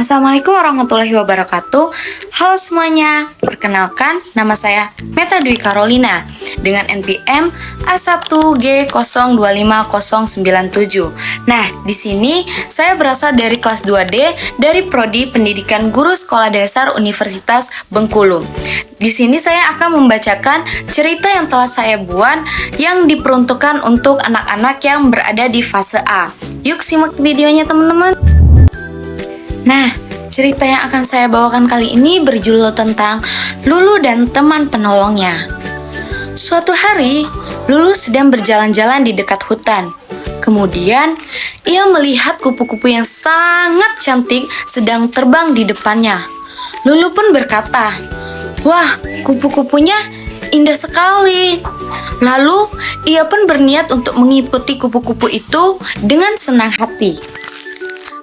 Assalamualaikum warahmatullahi wabarakatuh. Halo semuanya, perkenalkan nama saya Meta Dwi Carolina dengan NPM A1G025097. Nah, di sini saya berasal dari kelas 2D dari Prodi Pendidikan Guru Sekolah Dasar Universitas Bengkulu. Di sini saya akan membacakan cerita yang telah saya buat yang diperuntukkan untuk anak-anak yang berada di fase A. Yuk simak videonya teman-teman. Nah, cerita yang akan saya bawakan kali ini berjudul tentang Lulu dan teman penolongnya. Suatu hari, Lulu sedang berjalan-jalan di dekat hutan. Kemudian, ia melihat kupu-kupu yang sangat cantik sedang terbang di depannya. Lulu pun berkata, "Wah, kupu-kupunya indah sekali." Lalu, ia pun berniat untuk mengikuti kupu-kupu itu dengan senang hati.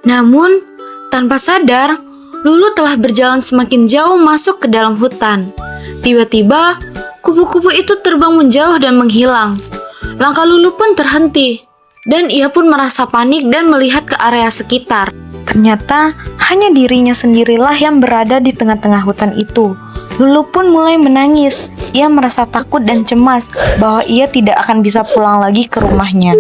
Namun, tanpa sadar, Lulu telah berjalan semakin jauh masuk ke dalam hutan. Tiba-tiba, kupu-kupu itu terbang menjauh dan menghilang. Langkah Lulu pun terhenti, dan ia pun merasa panik dan melihat ke area sekitar. Ternyata, hanya dirinya sendirilah yang berada di tengah-tengah hutan itu. Lulu pun mulai menangis. Ia merasa takut dan cemas bahwa ia tidak akan bisa pulang lagi ke rumahnya.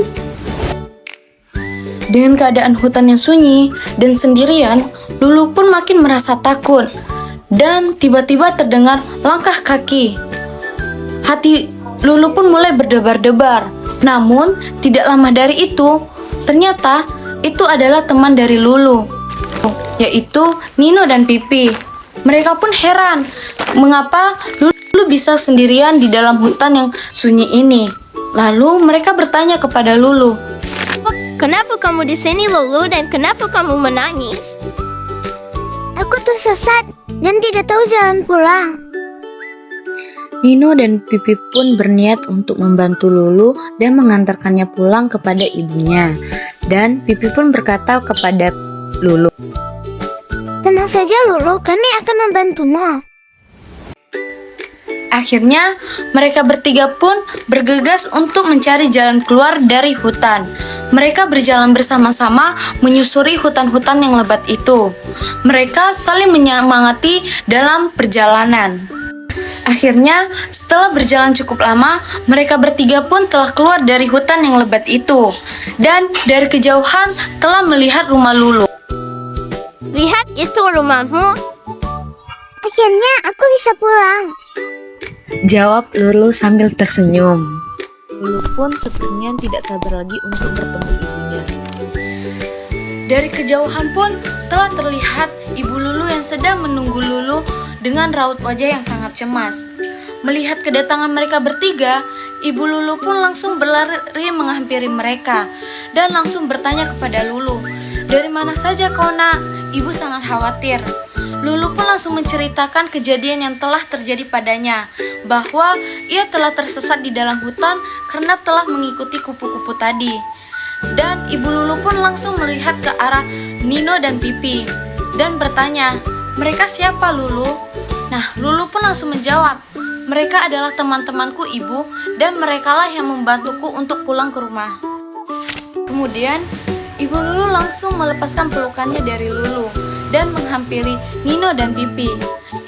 Dengan keadaan hutan yang sunyi dan sendirian, Lulu pun makin merasa takut. Dan tiba-tiba terdengar langkah kaki. Hati Lulu pun mulai berdebar-debar. Namun, tidak lama dari itu, ternyata itu adalah teman dari Lulu, yaitu Nino dan Pipi. Mereka pun heran, mengapa Lulu bisa sendirian di dalam hutan yang sunyi ini. Lalu mereka bertanya kepada Lulu, "Kenapa kamu di sini, Lulu, dan kenapa kamu menangis?" "Aku tersesat dan tidak tahu jalan pulang." Nino dan Pipi pun berniat untuk membantu Lulu dan mengantarkannya pulang kepada ibunya. Dan Pipi pun berkata kepada Lulu, "Tenang saja Lulu, kami akan membantumu." Akhirnya, mereka bertiga pun bergegas untuk mencari jalan keluar dari hutan. Mereka berjalan bersama-sama menyusuri hutan-hutan yang lebat itu. Mereka saling menyemangati dalam perjalanan. Akhirnya, setelah berjalan cukup lama, mereka bertiga pun telah keluar dari hutan yang lebat itu. Dan dari kejauhan telah melihat rumah Lulu. "Lihat, itu rumahmu." "Akhirnya aku bisa pulang," jawab Lulu sambil tersenyum. Lulu pun sepertinya tidak sabar lagi untuk bertemu ibunya. Dari kejauhan pun telah terlihat ibu Lulu yang sedang menunggu Lulu dengan raut wajah yang sangat cemas. Melihat kedatangan mereka bertiga, ibu Lulu pun langsung berlari menghampiri mereka dan langsung bertanya kepada Lulu, "Dari mana saja kau, Nak?" Ibu sangat khawatir. Lulu pun langsung menceritakan kejadian yang telah terjadi padanya, bahwa ia telah tersesat di dalam hutan karena telah mengikuti kupu-kupu tadi. Dan ibu Lulu pun langsung melihat ke arah Nino dan Pipi dan bertanya, "Mereka siapa, Lulu?" Nah, Lulu pun langsung menjawab, "Mereka adalah teman-temanku, Ibu, dan merekalah yang membantuku untuk pulang ke rumah." Kemudian, ibu Lulu langsung melepaskan pelukannya dari Lulu dan menghampiri Nino dan Pipi.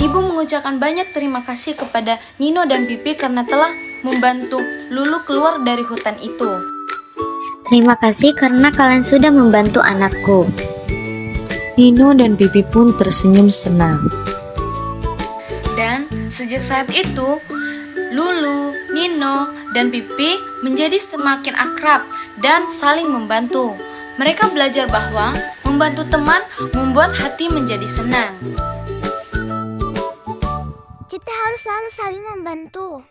Ibu mengucapkan banyak terima kasih kepada Nino dan Pipi karena telah membantu Lulu keluar dari hutan itu. "Terima kasih karena kalian sudah membantu anakku." Nino dan Pipi pun tersenyum senang. Dan sejak saat itu, Lulu, Nino, dan Pipi menjadi semakin akrab dan saling membantu. Mereka belajar bahwa membantu teman membuat hati menjadi senang. Kita harus selalu saling membantu.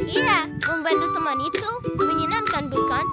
Iya, membantu teman itu menyenangkan, bukan?